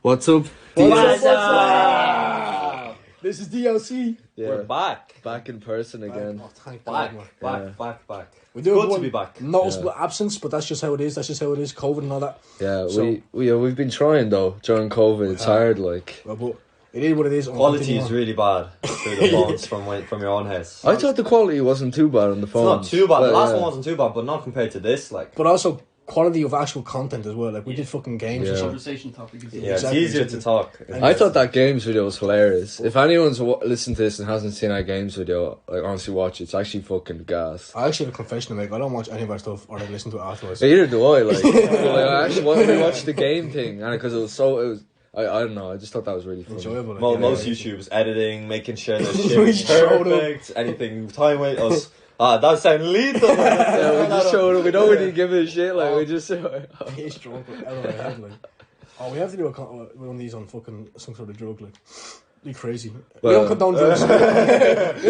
What's up? What's up? This is DLC. Yeah, We're back. back in person again. Oh, thank God, man. Back. We It's do good have to be back. Noticeable absence, but that's just how it is. COVID and all that. Yeah, So- we've been trying though during COVID. It's hard, like. Well, but it is what it is. Quality is really bad through the phones from your own house. I thought the quality wasn't too bad on the It's phone. not too bad. The last one wasn't too bad, but not compared to this. Like, But also quality of actual content as well. Like we did fucking games Yeah. or something. Conversation topic is yeah, Exactly. it's easier to talk. I thought that games video was hilarious. If anyone's listened to this and hasn't seen our games video, like honestly watch it. It's actually fucking gas. I actually have a confession to make. I don't watch any of our stuff or like listen to it afterwards. Neither do I. Like, but, I actually watched the game thing, and because it was. I don't know. I just thought that was really funny. Enjoyable. Like, Most YouTubers editing, making sure the We shit showed perfect, anything time with us. That sound lethal. Yeah, we just showed it. We don't really give a shit. Like we just. Piss drunk out of my head, like. Oh, we have to do one of these on fucking some sort of drug, like. Be crazy. We Well, don't condone drugs. We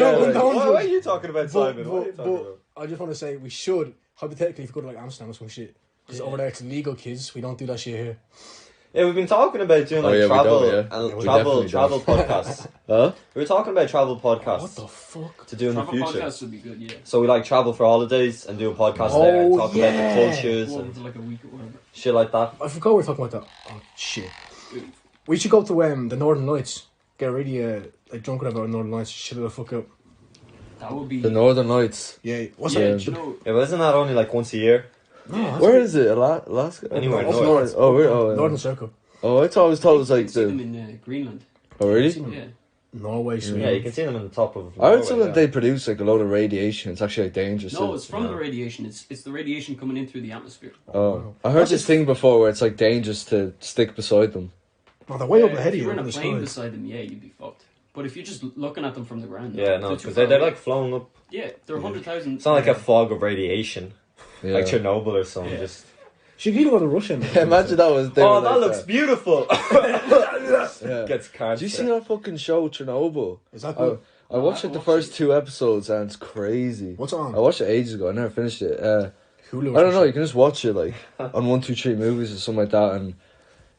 don't condone What drugs. are you talking about, Simon? What are you talking about? I just want to say we should hypothetically if we go to like Amsterdam or some shit. Because over there it's legal, kids. We don't do that shit here. Yeah, we've been talking about doing like yeah, we travel don't, yeah. and Yeah, we travel definitely podcasts. Huh? We were talking about travel podcasts What the fuck? to do in the Travel future. podcasts would be good, yeah. So we like travel for holidays and do a podcast there and Oh, talk about yeah. the cultures Go over and for like a week or whatever. shit like that. I forgot we were talking about that. Oh shit. We should go to the Northern Lights. Get really like drunk about Northern Lights. Shit the fuck up. That would be. The Northern Lights. Yeah. What's Yeah. that? Do you know, Yeah, but isn't that only like once a year? No, that's Where is it? Alaska? Anywhere Up north. north. Oh, where? Oh, yeah. Northern Circle. Oh, I thought it was like see them the. in Greenland. Oh, really? Yeah. Norway, Sweden. Yeah, you can see them in the top of. I heard Norway, something yeah. they produce like a load of radiation. It's actually like dangerous. No, it's from Yeah. the radiation. It's the radiation coming in through the atmosphere. Oh, I heard this thing before where it's like dangerous to stick beside them. Oh, they're way up ahead of If you you. were in on a the plane sky. beside them, yeah, you'd be fucked. But if you're just looking at them from the ground, Yeah, no, too because far they're away. like flown up. Yeah, they're 100,000. It's not like a fog of radiation, Yeah. like Chernobyl or something. Yeah. Just Should you go to Russia? Imagine that was. they oh, were that like looks beautiful. Yeah. Gets cancer. Did you see that fucking show Chernobyl? Is that I, good? I watched like the first 2 episodes and it's crazy. What's it on? I watched it ages ago. I never finished it. Hulu. I don't know. You can just watch it like on 123 movies or something like that, and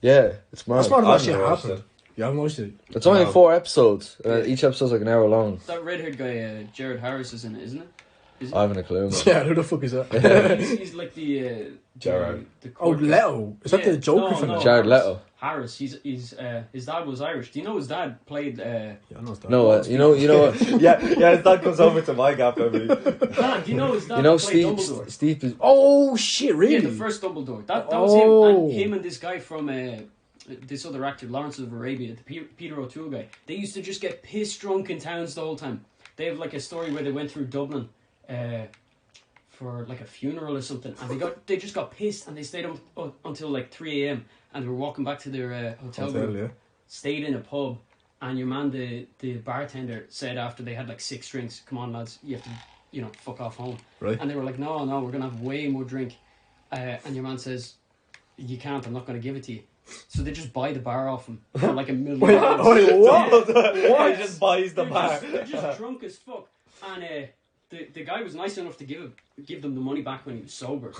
yeah, it's mad. That's part of I've that shit never watched happened. You haven't watched it? It's only No. 4 episodes. Each episode's like an hour long. That red-haired guy, Jared Harris, is in it, isn't it? Is it? I haven't a clue. Man. Yeah, who the fuck is that? he's like the Jared. The Oh, court guy. Leto. Is that Yeah, the Joker no, from no. it? Jared Leto. Harris. He's his dad was Irish. Do you know his dad played? Yeah, I know it's that. No, you know what? yeah, his dad comes over to my gap every. Do you know his dad You know played Steve. Dumbledore? Steve is. Oh shit! Really? Yeah, the first Dumbledore. That was Oh. him and this guy from this other actor, Lawrence of Arabia, the Peter O'Toole guy. They used to just get pissed drunk in towns the whole time. They have like a story where they went through Dublin for like a funeral or something, and they just got pissed and they stayed up until like 3 a.m. and they were walking back to their hotel room. yeah. Stayed in a pub, and your man, the bartender, said after they had like 6 drinks, "Come on, lads, you have to, fuck off home." Right. And they were like, "No, we're gonna have way more drink." And your man says, "You can't. I'm not gonna give it to you." So they just buy the bar off him for like $1 million. Wait, what? He just buys the bar. They're just drunk as fuck. And the guy was nice enough to give them the money back when he was sober.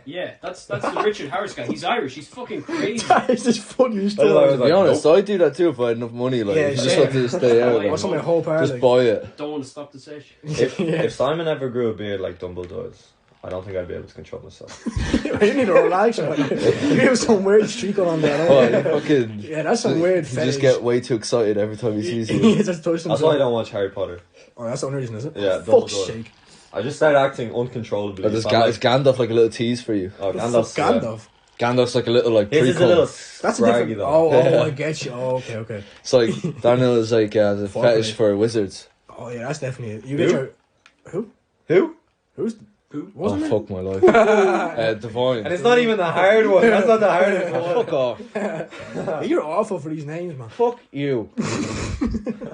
Yeah, that's the Richard Harris guy. He's Irish. He's fucking crazy. It's just funny I story. was To be like, honest, I'd do that too if I had enough money. Like, Yeah, if you just same. wanted to stay out. What's What's Like, on my whole part? just Like? buy it. Don't want to stop the session. If Simon ever grew a beard like Dumbledore's, I don't think I'd be able to control myself. You need to relax. Man. You have some weird streak going on there. Oh, don't you? you fucking. Yeah, that's some weird You fetish. just get way too excited every time he sees you. He just touched That's why I don't watch Harry Potter. Oh, that's the only reason, is it? Yeah, Fuck's Dumbledore. sake. I just started acting uncontrollably. Or does So I'm is Gandalf like a little tease for you? oh, The Gandalf's, fuck, Gandalf. Gandalf's like a little like His is a little prequel. That's a scraggy different. though. Oh, I get you. Oh, okay. It's like Daniel is like has a Fortnite. fetish for wizards. Oh, yeah, that's definitely it. You Who? get your. Who? Who? Who's. Who? Wasn't Oh it? fuck my life. Divine. And it's not even the hard one. That's not the hardest one. Fuck off. You're awful for these names, man. Fuck you.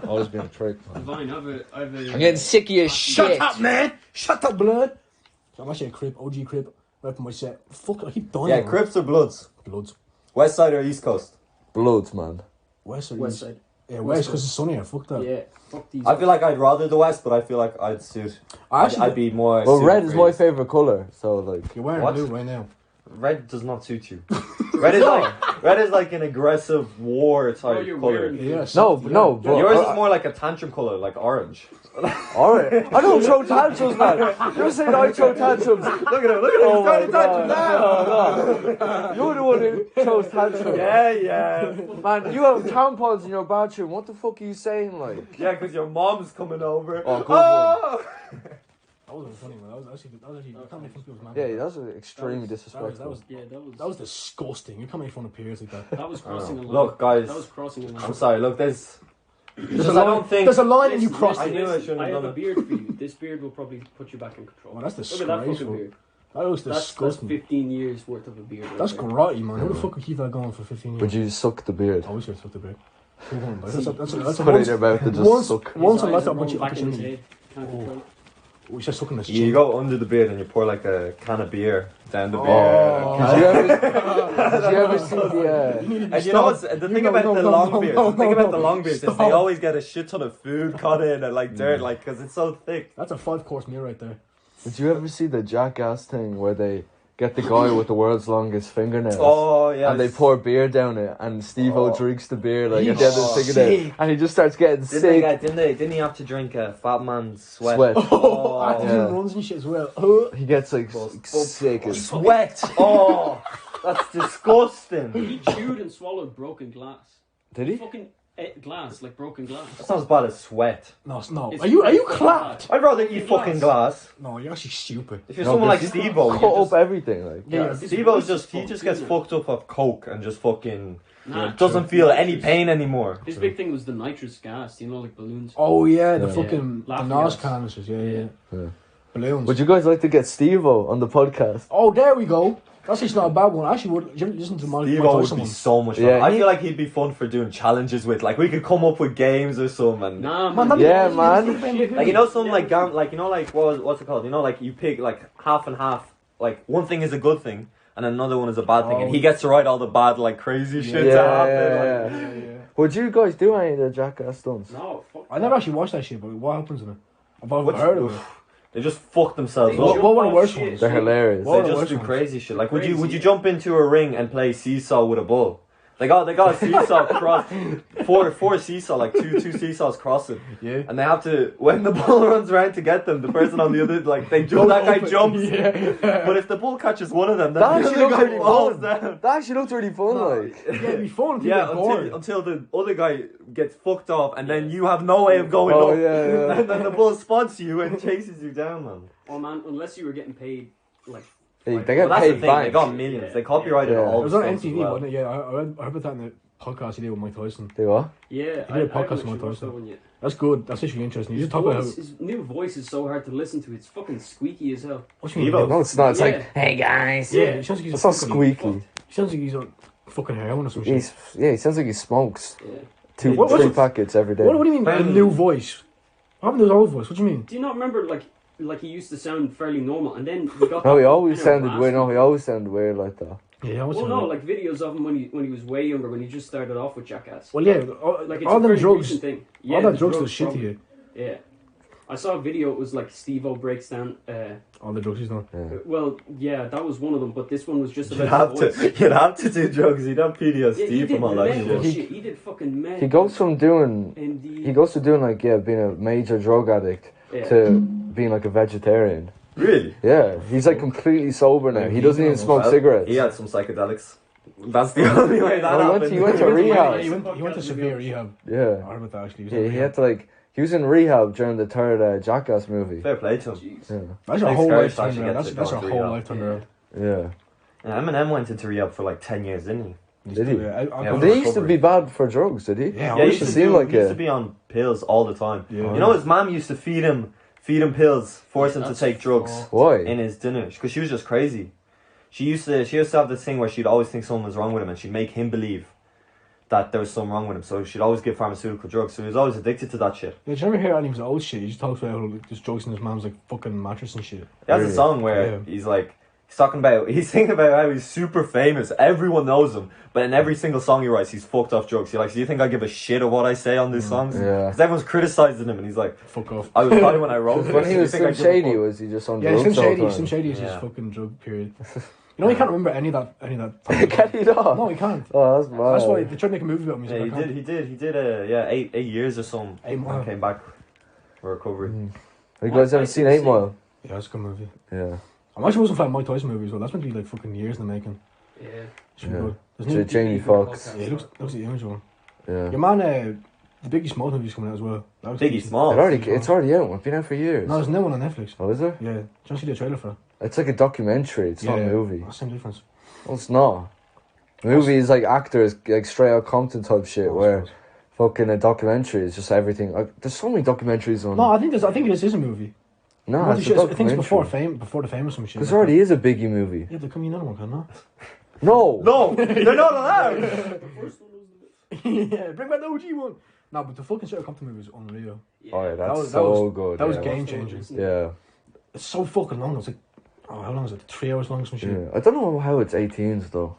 Always been a prick, man. Divine, I've a I'm getting sick of your Shut shit. up, man! Shut up, blood! I'm actually a Crip, OG Crip. Repping my set. Fuck, I keep dying. Yeah, man. Crips or Bloods? Bloods. West Side or East Coast? Bloods, man. West or West East? side. Yeah, West, because it's sunnier. Fuck that. Yeah, fuck these. I feel like I'd rather the West, but I feel like I'd suit. I actually. I'd be more. Well, suited red is for my East. favorite colour, so like. You're wearing What? blue right now. Red does not suit you. Red is like Red is like an aggressive war type you're color. wearing- Yeah, No, soft, no, but Yours is more like a tantrum color, like orange. Alright. I don't throw tantrums, man. You're saying I throw tantrums. Look at him, look at him. Oh He's my throwing tantrums god. now. No. You're the one who throws tantrums. Yeah. Man, you have tampons in your bathroom. What the fuck are you saying, like? Yeah, because your mom's coming over. Oh, good That wasn't funny, man. That was actually you can't make fun of people's man. Yeah, that's extremely that was disrespectful. that was disgusting. You can't make fun of peers like that. That was crossing a line. Look, guys. That was crossing a line. I'm sorry, look, there's There's a I line. don't think. There's a line and you Listen, cross I it. knew I shouldn't have I have done a it. beard for you. This beard will probably put you back in control. Oh, that's Look at that fucking disgraceful. beard. That was That's disgusting. 15 years worth of a beard. Right That's there. grotty, man. Who the fuck would keep that going for 15 years? Would you suck the beard? I wish I took the beard. That's a Put it in once, your mouth and just once, suck. once His a eyes lifetime are rolled back in his opportunity. head. Can't control it. We should suck in his You chin. go under the beard and you pour like a can of beer down the beard. Oh. Did you ever see the? And you know what's the thing about the long beards? The thing about the long beards is they Stop. always get a shit ton of food caught in and like dirt, like because it's so thick. That's a 5-course meal right there. Did you ever see the Jackass thing where they get the guy with the world's longest fingernails? Oh yeah, And they pour beer down it, and Steve-O drinks the beer like at the end of Oh, his fingernail, and he just starts getting sick. Didn't he have to drink a fat man's sweat? Sweat. Oh, after yeah. he runs and shit as well. He gets like sick as Sweat. Oh, that's disgusting. He chewed and swallowed broken glass. Did he? Fucking glass, like broken glass. That sounds bad as sweat. No, no. It's Are you fucking clapped? I'd rather eat fucking glass. No, you're actually stupid. If you're No, someone but like you Steve-O, cut you up just, everything like. Yeah, His Steve-O's voice is he just fucked, gets isn't it? fucked up of coke and just fucking Nah, doesn't feel any pain anymore. His big thing was the nitrous gas, you know, like balloons. Oh yeah, the Yeah. fucking Yeah. the Laughing NOS gas. canisters. Yeah. Yeah. Balloons. Would you guys like to get Steve-O on the podcast? Oh, there we go. That's actually not a bad one. I actually would. Did you ever listen to Mike Steve-O would Tyson be one? so much fun. Yeah, I he- feel like he'd be fun for doing challenges with. Like we could come up with games or something. And Nah, Man, man. Yeah, that'd man. be shit. like you know something like like you know like what's it called? You know like you pick like half and half. Like one thing is a good thing and another one is a bad thing, and he gets to write all the bad like crazy shit to happen. Like, yeah. Would you guys do any of the Jackass stunts? No, fuck. I never actually watched that shit, but what happens in it? I've What's- heard of it. They just fuck themselves They up. What were the jump worst off shit. ones? They're hilarious. What They are the just worst do ones? crazy shit. Like, would you Crazy. jump into a ring and play seesaw with a bull? They got a seesaw cross, four seesaw, like two seesaws crossing, Yeah. and they have to when the bull runs around to get them, the person on the other like they jump, that guy jumps, but if the bull catches one of them, then That the actually other looks guy really falls fun. down. That actually looked really fun, like. Yeah, it'd be fun if you Yeah, get bored. until the other guy gets fucked off, and then you have no way of going Oh up. yeah, And then the bull spots you and chases you down, man. Oh man, unless you were getting paid, like. Hey, like- they Well, get that's the paid thing. They bank. got millions. They copyrighted Yeah. all. It was the on stunts as MTV, well. wasn't it? Yeah, I heard about that in the podcast he did with Mike Tyson. They what? Yeah, did a I podcast haven't on actually Mike watched Tyson. that one yet. That's good. That's actually interesting. You His, just talk about how. voice, his new voice is so hard to listen to. It's fucking squeaky as hell. What you mean? Evo. No, it's not. It's Yeah. like, hey guys. Yeah, it sounds like he's It's not fucking- squeaky. He sounds like he's on fucking heroin or some shit. He sounds like he smokes Yeah. two, What- three what's- packets every day. What do you mean? The Apparently- new voice. What happened to his old voice? What do you mean? Do you not remember like he used to sound fairly normal, and then he got. No, he that always kind of sounded weird. No, raspy- he always sounded weird like that. Yeah, what's Well, it no, mean? like videos of him when he was way younger, when he just started off with Jackass. Well, yeah, Like it's all a them very drugs, recent thing. Yeah, all that the drugs does shit to probably. you. Yeah, I saw a video. It was like Steve-O breaks down. All the drugs he's done. Well, yeah, that was one of them, but this one was just You'd about have his voice. to. You'd have to do drugs. You'd have Yeah, he PTSD did from all that mental shit. shit. He did fucking mad. He goes from doing, in the, he goes to doing like being a major drug addict yeah. to being like a vegetarian. Really? Yeah, he's like completely sober now. He doesn't even smoke Well, cigarettes. He had some psychedelics. That's the only way that No, happened. he went to rehab. He went to severe rehab. I Yeah, heard about that actually. He was in he had rehab. to like. He was in rehab during the third Jackass movie. Fair play to him. Jeez. Yeah, That's your Thanks, whole Gareth, life turned actually around. gets That's it your going whole to life turned Yeah. around. yeah. Yeah, Eminem went into rehab for like 10 years, didn't he? Did he? Yeah, Yeah, They used to be bad for drugs, did he? Yeah, Yeah, I he wish used, it to seemed like he used it. to be on pills all the time. Yeah. You know, his mom used to feed him pills, force him to That's take drugs Why? in his dinner because she was just crazy. She used to have this thing where she'd always think something was wrong with him, and she'd make him believe that there was something wrong with him. So she'd always give pharmaceutical drugs. So he was always addicted to that shit. Yeah, did you ever hear any of his old shit? He just talks about how like, there's drugs in his mom's like fucking mattress and shit. He has Really? a song where Yeah. he's singing about how he's super famous. Everyone knows him, but in every single song he writes, he's fucked off drugs. He's like, do you think I give a shit of what I say on these songs? Yeah. Because everyone's criticizing him, and he's like, Fuck off. I was funny when I wrote this. When he Do you was think I Slim give a Shady, fuck? was he just on Yeah, drugs Slim all the Shady. time? Slim Shady is his Yeah. fucking drug period. You know, he can't remember any of that. Can he not? No, he can't. Oh, that's mad. That's why they tried to make a movie about him. He's Yeah, like, I can't. he did 8 years or something. 8 Mile. And came back for recovery. Have you guys ever seen 8 Mile? Yeah, it's a good movie. Yeah. I'm actually wasn't a fan of Mike Tyson movies, so that's meant to be like fucking years in the making. Yeah. Should be Yeah. good. There's no, Jamie Foxx. yeah, he looks like the image one. Yeah. Your man, the Biggie Smalls movie's coming out as well. That was Biggie decent. Smalls. It's already out. It's been out for years. No, there's no one on Netflix. Oh, is there? Yeah, do you want to see the trailer for it? It's like a documentary. It's not a movie. Same difference. Well, it's not. A movie is like actors, like straight out Compton type shit, Oh, where fucking a documentary is just everything. Like, there's so many documentaries on. No, I think this is a movie. No, I it's a think it's documentary. before the Fame or some shit. Because there already is a Biggie movie. Yeah, there can be another one, can't No. No, they're not allowed. there? Yeah, bring back the OG one. No, but the fucking Straight Outta Compton movie is unreal. Oh yeah, that's That so was- good. That was yeah. game changing. Yeah. It's so fucking long. It's like, how long is it? 3 hours long, some shit. Yeah. I don't know how it's 18s though.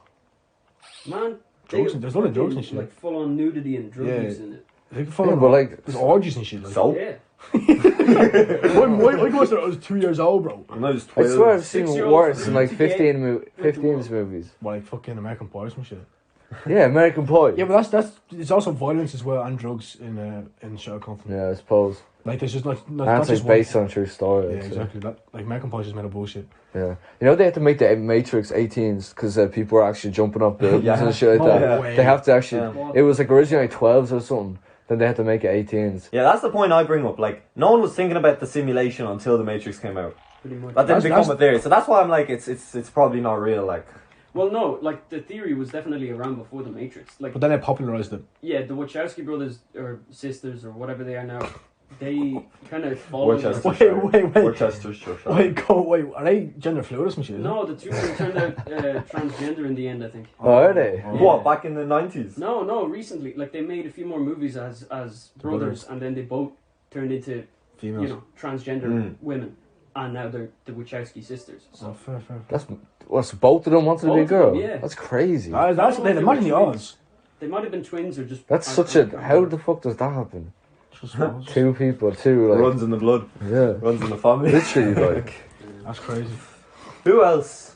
Man, Drugs and- there's a lot of drugs and shit. Like full on nudity and drug Yeah. use in it. They can follow Yeah, but like, there's orgies and shit. Like. So? Yeah. Why was I was 2 years old, bro? I'm not just I 12. swear I've seen 6-year-old worse in like 58 15's movies. Well, like fucking American Pie or some shit. Yeah, American Pie. Yeah, but that's it's also violence as well and drugs in Straight Outta Compton. Yeah, I suppose. Like there's just like And that's it's like just one- based on true story. Yeah, I'd say. exactly. That like American Pie just made a bullshit. Yeah. You know they have to make the Matrix 18s because people are actually jumping up buildings Yeah. and shit like No that. way. They have to actually. Yeah. It was like originally 12s or something. Then they had to make it 18s. Yeah, that's the point I bring up. Like, no one was thinking about the simulation until the Matrix came out. Pretty much. That didn't That's- become a theory. So that's why I'm like, it's probably not real. Like, Well, no, like the theory was definitely around before the Matrix. Like, But then they popularized it. yeah, the Wachowski brothers or sisters or whatever they are now, they kind of followed. Worcestershire. Wait. Worcestershire. Wait, are they gender fluid or some shit? No, the two of them turned out transgender in the end, I think. Oh, are they? Oh. What, back in the 90s? No, recently. Like they made a few more movies as brothers, and then they both turned into Females. transgender women, and now they're the Wachowski sisters. So Oh, fair. That's what's both of them wanted to be a Both of girl. them, yeah. That's crazy. That's No, they imagine the were odds. they might have been twins or just. That's such a. How the fuck does that happen? Just- Two people, like. Runs in the blood. Yeah. Runs in the family. Literally, like. That's crazy. Who else?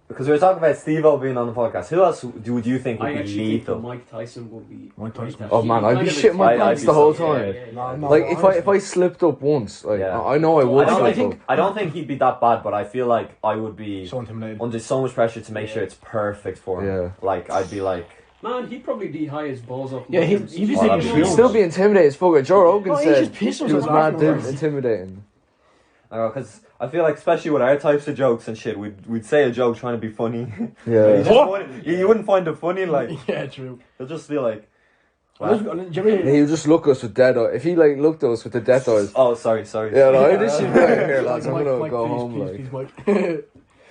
Because we were talking about Steve-O being on the podcast. Who else would you think would I be actually think that lethal? Mike Tyson would be. Mike Tyson. Oh man, I'd be Kind of shitting my I'd pants be the whole so- time. No, Like if I slipped up once, like Yeah. I know I would. I slip think- up. I don't think he'd be that bad, but I feel like I would be So intimidated. under so much pressure to make sure it's perfect for him. Yeah. Like, I'd be like, Man, he'd probably be high as balls up. Yeah, he'd be Oh, taking that'd be He'd films. still be intimidated as fuck. Like, Joe Rogan No, he said just pissed he was himself mad afterwards. intimidating. because I feel like, especially with our types of jokes and shit, we'd say a joke trying to be funny. Yeah. You wouldn't find it funny, like, Yeah, true. you'll just be like, Well, what? did you ever He would just look at us with dead eyes. If he like looked at us with the dead eyes, Oh, sorry. yeah, no, this shit right here, lads. I'm Mike, gonna Mike, go please, home. please, Like, please,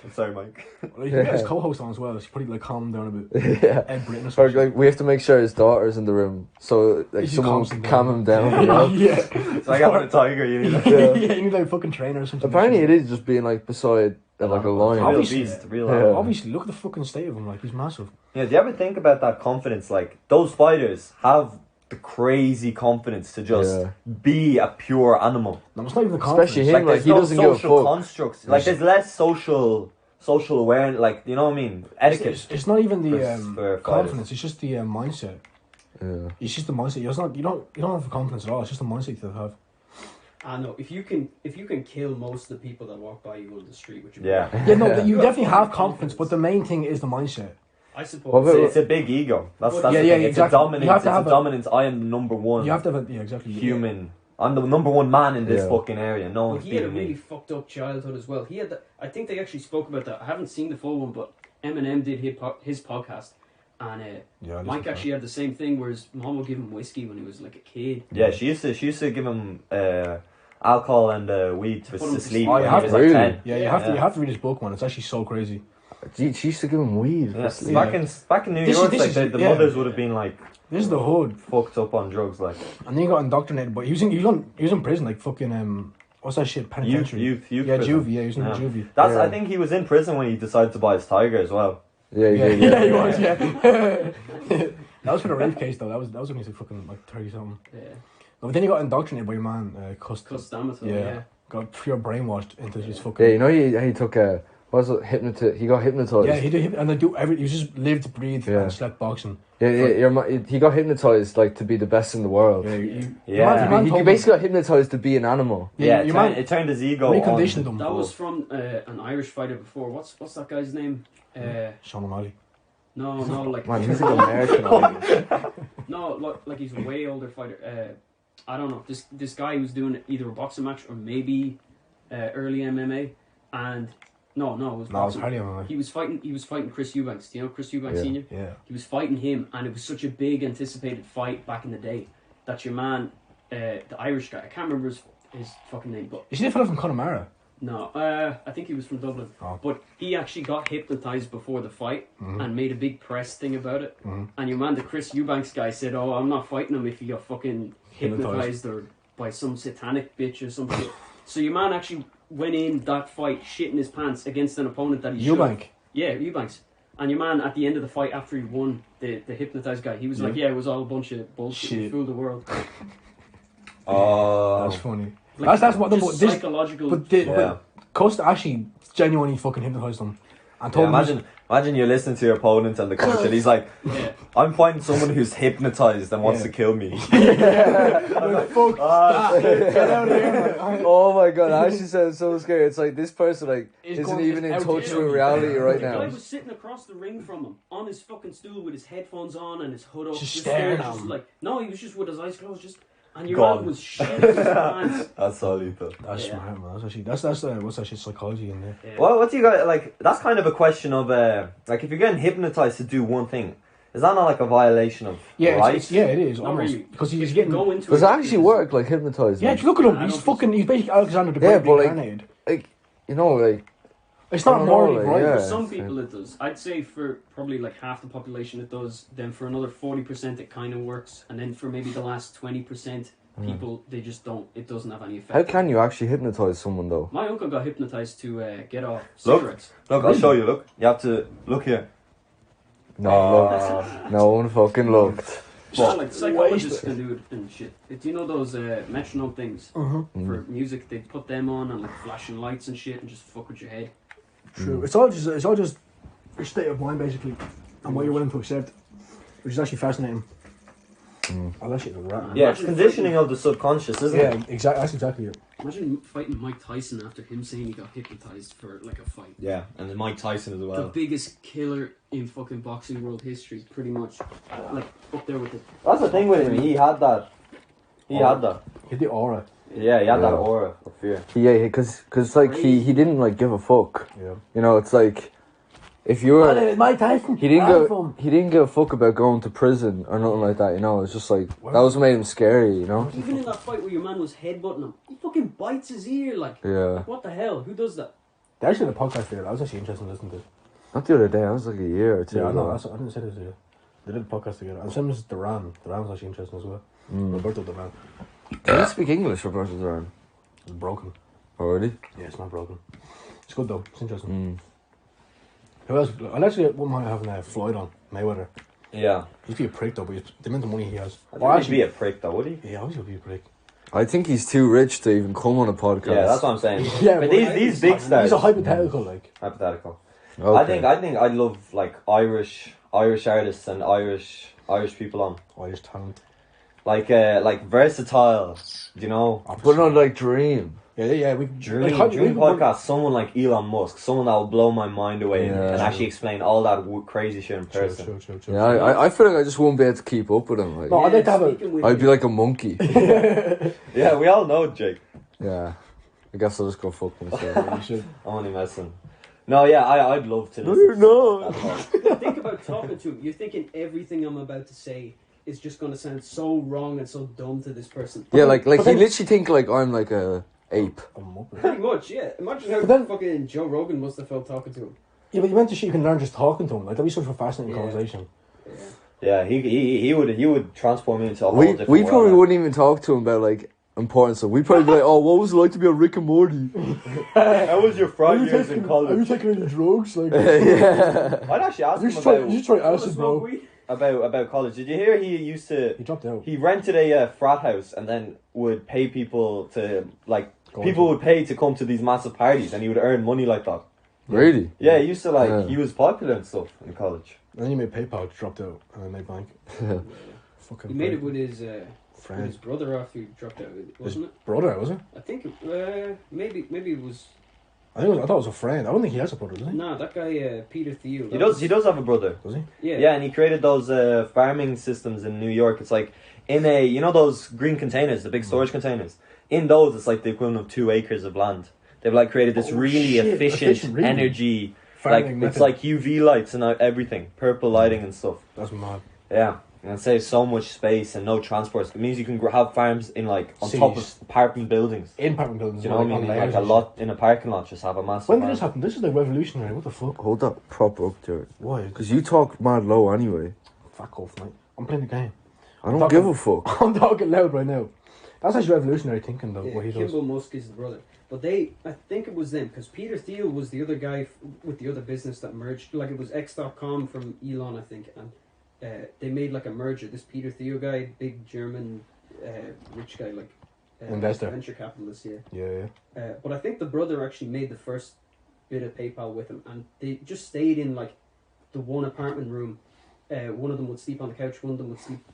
I'm sorry, Mike. Mike. He got his co-host on as well. She probably like calm him down a bit. yeah. Ed Britton or Or something. like we have to make sure his daughter's in the room, so like He just someone calms can him calm down. him down. You know? Yeah. It's like having a tiger, you need a Yeah. Yeah, you need like a fucking trainer or something. Apparently, it is just being like beside like a lion. real Obviously. beast, real Yeah. animal. Obviously, look at the fucking state of him. Like he's massive. Yeah, do you ever think about that confidence? Like, those fighters have the crazy confidence to just Yeah. be a pure animal. No, it's not even the confidence. Especially him. Like there's he no doesn't give a social fuck. constructs. Like, there's less social awareness. Like, you know what I mean? Etiquette. It's not even the for confidence. It's just the mindset. Yeah. It's just the mindset. It's not. You don't have confidence at all. It's just the mindset you have. I know if you can kill most of the people that walk by you on the street, which Yeah. Yeah, no, you definitely have confidence, but the main thing is the mindset. I suppose. Well, It's a big ego. That's Yeah, the yeah, thing. It's exactly. a You dominance. have It's to a have a- dominance. I am the number one You have to have exactly human. I'm the number one man in this Yeah. fucking area. No Well, one's he had a beating really me. fucked up childhood as well. He had that. I think they actually spoke about that. I haven't seen the full one, but Eminem did his podcast, and Yeah, Mike actually had the same thing. Where his mom would give him whiskey when he was like a kid. Yeah, she used to give him alcohol and weed to Put him to sleep sleep. Oh, when you he have was to- like Really? 10. Yeah, you have to read his book, man. It's actually so crazy. She used to give him weed. for Yes, sleep. back in New This is- York, this like is- the yeah. mothers would have been like This is the hood, fucked up on drugs, like and then he got indoctrinated. But he was in prison, like fucking what's that shit? Penitentiary. youth. Yeah, prison. juvie. Yeah, he was in Yeah. juvie. That's Yeah. I think he was in prison when he decided to buy his tiger as well. Yeah, Yeah, yeah, yeah, he was. Yeah. That was for the rape case though. That was when he was like fucking like 30 something. Yeah, But then he got indoctrinated by your man, Cust. Cus D'Amato. Yeah. Yeah. Got pure brainwashed into his fucking. Yeah, you know he took Was it he got hypnotized. Yeah, he did, and they do every. He just lived, breathed, Yeah. and slept boxing. He got hypnotized like to be the best in the world. Yeah, He basically got hypnotized to be an animal. Yeah, your it turned his ego reconditioned on. him. That was from an Irish fighter before. What's that guy's name? Sean O'Malley. No, like Man, he's like American. no, like he's a way older fighter. I don't know. This guy was doing either a boxing match or maybe early MMA, and no, it was No, it was boxing. hardly MMA. He was fighting Chris Eubanks. Do you know Chris Eubanks Yeah. Senior? Yeah. He was fighting him, and it was such a big anticipated fight back in the day that your man, the Irish guy, I can't remember his fucking name, but Is he the fellow from Connemara? no, I think he was from Dublin. Oh. But he actually got hypnotized before the fight and made a big press thing about it. Mhm. And your man, the Chris Eubanks guy, said, "Oh, I'm not fighting him if he got fucking hypnotized or by some satanic bitch or something." So your man actually went in that fight shitting his pants against an opponent that he should. Eubank. Yeah, Eubanks. And your man, at the end of the fight, after he won, the hypnotized guy, he was like, "Yeah, it was all a bunch of bullshit. Shit. We fooled the world." Oh. That's funny. Like, That's what. No, just but this, psychological. but Costa actually genuinely fucking hypnotized him, and Yeah, told him. imagine you're listening to your opponent and the coach, and he's like, yeah. "I'm fighting someone who's hypnotized and wants Yeah. to kill me." Like, fuck that. Get out of here. Oh my god, that actually sounds so scary. It's like this person like He's isn't going- even in out touch there. with reality right The guy now. was sitting across the ring from him on his fucking stool with his headphones on and his hood up, Just there, staring at him. like no, he was just with his eyes closed, just and your Gone. man was shitting his pants. That's so lethal. That's Yeah. smart, man. That's actually what's that shit, psychology in there. Yeah. What do you guys like? That's kind of a question of like if you're getting hypnotized to do one thing, is that not like a violation of Yeah, rights? it is Not almost really. because If he's you getting. go into Does it, it actually it's- work like hypnotizing? Yeah, look at him. I He's don't fucking. think so. He's basically Alexander the Yeah, Great but, like, reincarnated. Like you know, like It's not I don't know, morally like, right. yeah. For some people it does. I'd say for probably like half the population it does. Then for another 40% it kind of works, and then for maybe the last 20% people they just don't. It doesn't have any effect. how can you actually hypnotize someone though? My uncle got hypnotized to get off Look. cigarettes. Look, I'll show you. Look, you have to look here. No, look, no one fucking looked. Well, like psychologists can do it and shit. Do you know those metronome things for music? They put them on and like flashing lights and shit and just fuck with your head. True. It's all just your state of mind basically, and what you're willing to accept, which is actually fascinating. Oh, that shit was right. Yeah, it's conditioning of the subconscious, isn't Yeah, it? exactly. That's exactly it. Imagine fighting Mike Tyson after him saying he got hypnotized for like a fight. Yeah, and then Mike Tyson as The well. biggest killer in fucking boxing world history, pretty much. Like up there with the. That's the thing with him. He had that. He had that. Hit the aura. Yeah, he had that Yeah. aura of fear. Yeah, because like he didn't like give a fuck. Yeah. You know, it's like if you were Mike Tyson. he didn't give a fuck about going to prison or nothing like that. You know, it's just like that was what made him scary. You know. Even in that fight where your man was headbutting him, he fucking bites his ear like. Yeah. What the hell? Who does that? They actually had a podcast there. That was actually interesting to listen to. Not the other day. That was like a year or two. Yeah, I know. ago. I didn't say this to you. They did a podcast together. And same as Duran. Duran was actually interesting as well. Roberto Duran. Can you speak English, Roberto Duran? It's broken. Already? Yeah, it's not broken. It's good though. It's interesting. Who else? I'll actually one might have Floyd on Mayweather. Yeah. He'd be a prick though, but the amount of money he has. I think he'd be a prick though, would he? Yeah, obviously he'll be a prick. I think he's too rich to even come on a podcast. Yeah, that's what I'm saying. Yeah, but but these big stars. He's a hypothetical, like. hypothetical. Okay. I think I'd love like Irish artists and Irish people on Irish talent. like versatile. You know, But not like Dream. Yeah, we dream like, podcast. Someone like Elon Musk, someone that will blow my mind away Yeah. and actually explain all that crazy shit in person. True. Yeah, I feel like I just won't be able to keep up with him. Like, No, I'd like to have a. speaking with I'd be like a monkey. Yeah, we all know Jake. Yeah. I guess I'll just go fuck myself. You should. I'm only messing. No, yeah, I'd love to. No, listen you're to not. that talk. Think about talking to him. You're thinking everything I'm about to say is just going to sound so wrong and so dumb to this person. Yeah, like But he then- literally think like I'm like a ape. Pretty much, yeah. Imagine how But then- fucking Joe Rogan must have felt talking to him. Yeah, but you meant to shit you can learn just talking to him. Like that'd be such a fascinating Yeah. conversation. Yeah, he would transform me into a whole We different we world, probably man. wouldn't even talk to him about like important stuff. We'd probably be like, oh, what was it like to be on Rick and Morty? How was your 5 years in Are you college? taking any drugs? Like, Yeah. I'd actually ask you him should try. You about, should try Wanna acid, smoke bro. weed? about college. Did you hear he used to? He dropped out. He rented a frat house and then would pay people to like Go people on. would pay to come to these massive parties and he would earn money like that. Really? Yeah, he used to like, Yeah. he was popular and stuff in college. And then he made PayPal, dropped out, and then made bank. Fucking He made it break. with his friend. brother after he dropped out, wasn't it? Brother, was it? I think maybe it was. I thought it was a friend. I don't think he has a brother, does he? Nah, that guy Peter Thiel. He does have a brother. Does he? Yeah. Yeah, and he created those farming systems in New York. It's like in a, you know those green containers, the big storage containers? In those, it's like the equivalent of 2 acres of land. They've like created this Oh, really shit, efficient really? energy. Farming Like, it's method. like UV lights and everything, purple lighting and stuff. That's mad. Yeah, and it saves so much space and no transport. It means you can have farms in like on top of Cities. apartment buildings. In apartment buildings. Do you know what I on mean? layers Like a and lot in a parking lot, just have a massive. shit. When did farm. this happen? This is like revolutionary. What the fuck? Hold that proper up there. Why? Because you talk mad low anyway. Fuck off, mate. I'm playing the game. I don't talking- give a fuck. I'm talking loud right now. That's actually revolutionary thinking, though, Yeah, what he does. Kimball Musk is the brother. But I think it was them, because Peter Thiel was the other guy with the other business that merged. Like, it was X.com from Elon, I think. And they made, like, a merger. This Peter Thiel guy, big German rich guy, like... Investor. Venture capitalist, yeah. Yeah. But I think the brother actually made the first bit of PayPal with him. And they just stayed in, like, the one apartment room. One of them would sleep on the couch, one of them would sleep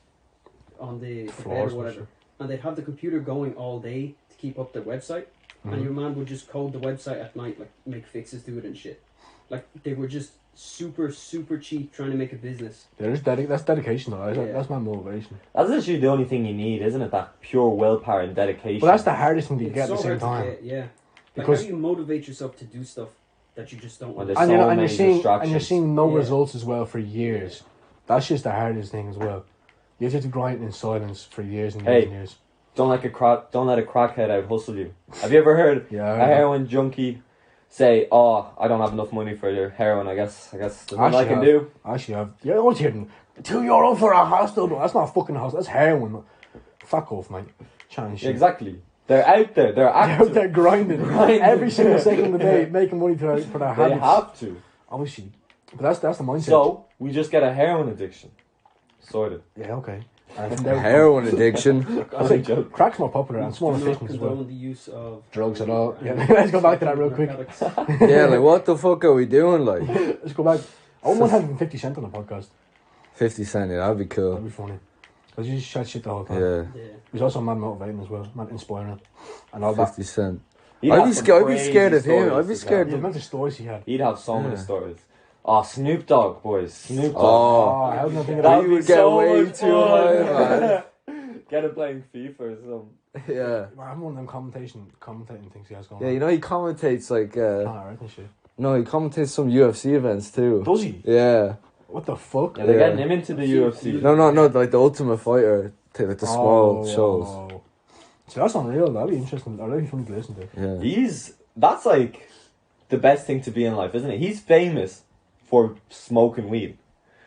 on the bed Floors or and whatever. shit. And they'd have the computer going all day to keep up their website. Mhm. And your man would just code the website at night, like make fixes to it and shit. Like they were just super cheap trying to make a business. That's dedication, though. Yeah. That's my motivation. That's literally the only thing you need, isn't it? That pure willpower and dedication. But that's the hardest thing to It's get so at the same hard to time. get, yeah. Like Because- how do you motivate yourself to do stuff that you just don't When want there's to do? so And many you're seeing distractions. no Yeah. results as well for years. That's just the hardest thing as well. You have to grind in silence for years and years Hey. and years. Don't let a crackhead out hustle you. Have you ever heard Yeah. a heroin junkie say, "Oh, I don't have enough money for your heroin. I guess there's nothing I can have. do." Actually, you're always hearing €2 for a hostel. No, that's not a fucking hostel. That's heroin. Fuck off, mate. Chatting shit. Exactly. They're out there. They're They're out active. there grinding every single second of the day, making money for their They habits. have to. Obviously, but that's the mindset. So we just get a heroin addiction sorted. yeah, okay. And from there- Heroin addiction. I think crack's more popular and smaller Do not fishing as well. condone the use of Drugs at all. Yeah, let's go back to that real quick. narcotics. Yeah, like what the fuck are we doing? Like Let's go back. I wouldn't have even 50 Cent on the podcast. 50 Cent, yeah, that'd be That'd cool. be funny. Because you just chat shit the whole time. Yeah, Yeah. He's also mad motivating as well, mad inspiring. And all that. 50 Cent. He'd I'd have be some scared. I'd be crazy scared of him. stories I'd be to scared. The amount of stories he had. He'd have so many Yeah. stories. Oh, Snoop Dogg, boys. Snoop Dogg. Oh, I was not thinking That about would you be would get so way much too fun. high, man. Get him playing FIFA or something. Yeah. I'm one of them commentating things he has going Yeah, on. you know he commentates like Alright, and shit. no, he commentates some UFC events too. Does he? Yeah. What the fuck? Yeah, they're Yeah. getting him into the UFC. No, like the Ultimate Fighter, like the small shows. Oh. So that's unreal. That'd be interesting. That'd be funny to listen to. Yeah. That's like the best thing to be in life, isn't it? He's famous for smoking weed.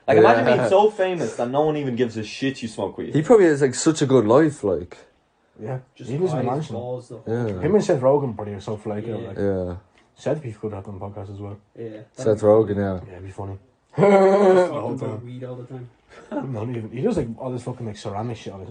Like, imagine Yeah. being so famous that no one even gives a shit you smoke weed. He probably has like such a good life, like. Yeah. Just he lives in a eyes, mansion. balls, the whole Yeah. thing. Him and Seth Rogen probably are so flaky. Yeah. Like, Yeah. Seth be good to have on the podcast as well. Yeah. Seth Rogen, yeah. Yeah, it'd be funny. Just The talking whole about time. weed all the time. Not even. He does like all this fucking like ceramic shit on his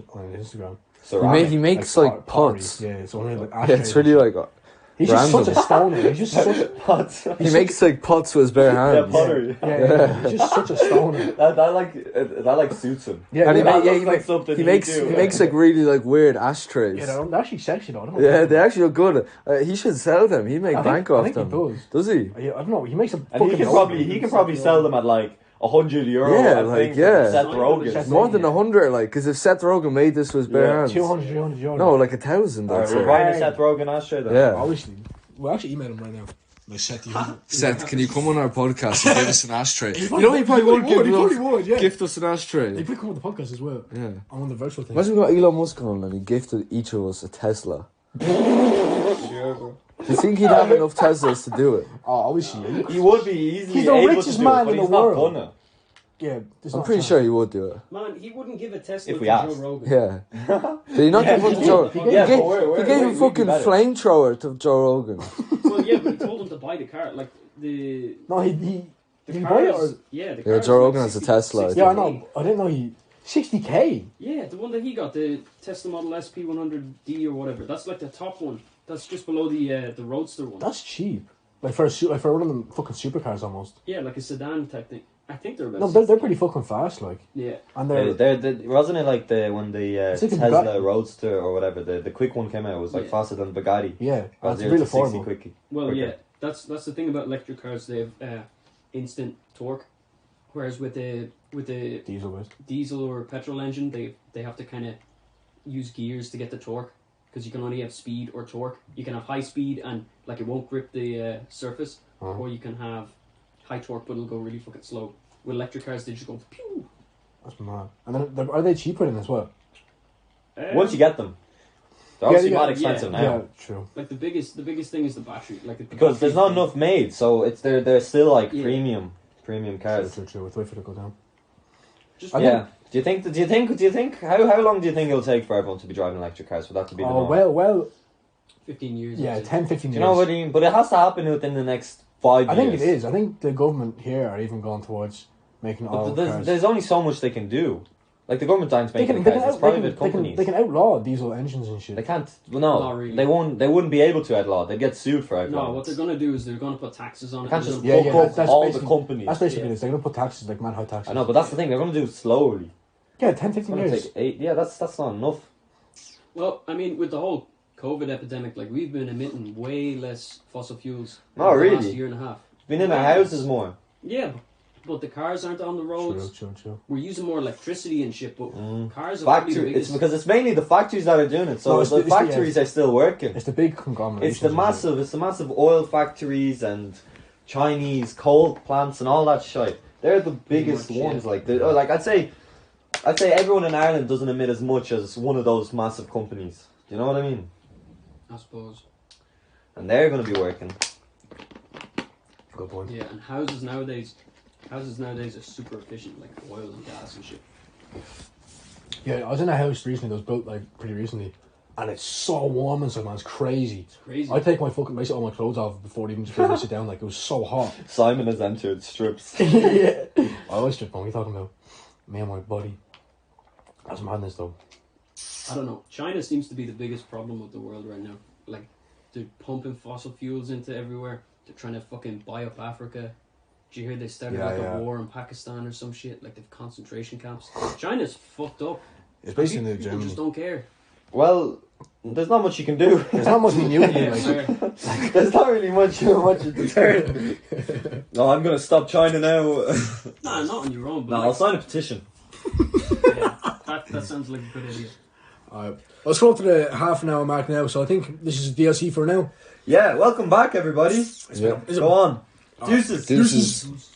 Instagram. Ceramic. He makes like pottery. pots. Yeah, it's only like Yeah, ashtrays it's and really shit. like He's just random. such a stoner. He's just such. Pots. he makes like pots with his bare Yeah, hands. pottery. Yeah, he's just such a stoner. That like suits him. Yeah, And he, they- ma- that yeah, looks he, like ma- something he he'd makes do. he makes like really like weird ashtrays. yeah, they're actually sexy though. I don't know. Yeah, they actually look good. He should sell them. He'd make bank I off think them. he does. Does he? Yeah, I don't know. He makes a And fucking he can probably sell them at like €100. Yeah, I like, think, yeah. Seth Seth Rogen. More than 100, like, because if Seth Rogen made this with his bare Yeah, hands, 200, 300 euros. no, like 1,000. Alright, I'd we're say. buying a Seth Rogen ashtray then. Yeah. Obviously, we'll actually email him right now. Like Seth, Seth, can you come on our podcast and give us an ashtray? You know, he probably would He probably give, would, yeah. gift us an He ashtray. could come on the podcast as well. Yeah. On one of the virtual things. Imagine we got Elon Musk on and he gifted each of us a Tesla. Do you think he'd have enough Teslas to do it? Oh, obviously. He would be easily He's the able richest to do it, man but in he's the world. not gonna. Yeah, there's I'm not pretty chance. sure he would do it. Man, he wouldn't give a Tesla If to we Joe asked. Rogan. Yeah. Did he not Yeah, give fucking he Joe? did. He Yeah, gave, but we're- he gave we'd a be fucking better. flamethrower to Joe Rogan. Well, yeah, but he told him to buy the car. Like, the No, he the buy it cars... or... Yeah, the Yeah, cars Joe are Rogan like has a 60 Tesla. 60K. Yeah, I know. I didn't know he... 60k? Yeah, the one that he got, the Tesla Model SP100D or whatever. That's like the top one. That's just below the Roadster one. That's cheap. like for one of them fucking supercars almost. Yeah, like a sedan type thing. I think they're about. No, they're pretty fucking fast, like. Yeah. And They're wasn't it like when the It's like a Tesla Bugatti. Roadster or whatever the quick one came out, it was like Yeah. faster than Bugatti. yeah, Got it's 0 really to 60 affordable. quickly. Well, quicker. yeah, that's the thing about electric cars. They have instant torque, whereas with the Diesel with. diesel or petrol engine, they have to kind of use gears to get the torque because you can only have speed or torque. You can have high speed and like it won't grip the surface, Uh-huh. or you can have high torque but it'll go really fucking slow. With electric cars, they just go pew. That's mad. And then are they cheaper then as well? Once you get them, they're Yeah, obviously yeah, not expensive now. Yeah, true. Like the biggest thing is the battery, like the Because there's not battery enough made, so it's they're still like Yeah. premium True, cars. true. Let's wait for it to go down. Just I Yeah. Do you think how long do you think it'll take for everyone to be driving electric cars for that to be the Oh, norm? well, 15 years. yeah, I'd say. 10, 15 Do years. you know what I mean? But it has to happen within the next 5 I years. think it is. I think the government here are even going towards making all But cars. there's only so much they can do. Like the government aren't They making can, the they, cars, can it's out, private they, companies. can outlaw diesel engines and shit. They can't. Well, no, Not really. they won't. They wouldn't be able to outlaw. They'd get sued for outlaw. No, what they're gonna do is they're gonna put taxes on They it. can't They're just gonna- Yeah, fuck up that's all the basically- companies. That's basically Yeah. it. They're going to put taxes, like mad high taxes. I know, but that's the thing. They're going to do it slowly. Yeah, 10, 15 It's going to years. take 8. Yeah, that's not enough. Well, I mean, with the whole COVID epidemic, like we've been emitting way less fossil fuels. Oh, in the really? last year and a half. Been in our houses more. Yeah, but the cars aren't on the roads. True. We're using more electricity and shit, but Mm. cars are probably the Factory. It's biggest. because it's mainly the factories that are doing it. So No, it's the the- factories are still working. It's the big conglomerate. It's the massive oil factories and Chinese coal plants and all that shit. They're the biggest much, ones. yeah. Like I'd say everyone in Ireland doesn't emit as much as one of those massive companies. Do you know what I mean? I suppose. And they're going to be working. Good point. Yeah, and houses nowadays are super efficient, like oil and gas and shit. Yeah, I was in a house recently that was built like pretty recently, and it's so warm inside, man. It's crazy. It's crazy. I take my fucking basically all my clothes off before even just to sit down. Like it was so hot. Simon has entered strips. Yeah. I always strip on. What are you talking about? Me and my buddy. That's madness though. I don't know. China seems to be the biggest problem with the world right now. Like, they're pumping fossil fuels into everywhere. They're trying to fucking buy up Africa. Did you hear they started Yeah, like yeah. a war in Pakistan or some shit? Like, they've concentration camps. China's fucked up. It's basically the People Germany. just don't care. Well, there's not much you can do. There's not much we knew. Yeah, Like, fair. There's not really much to turn. No, I'm going to stop China now. Nah, not on your own, but No, I'll sign a petition. yeah, that sounds like a good idea. let's go up to the half an hour mark now. So I think this is DLC for now. Yeah, welcome back, everybody. Yeah. Is it- Go on. Deuces. Deuces.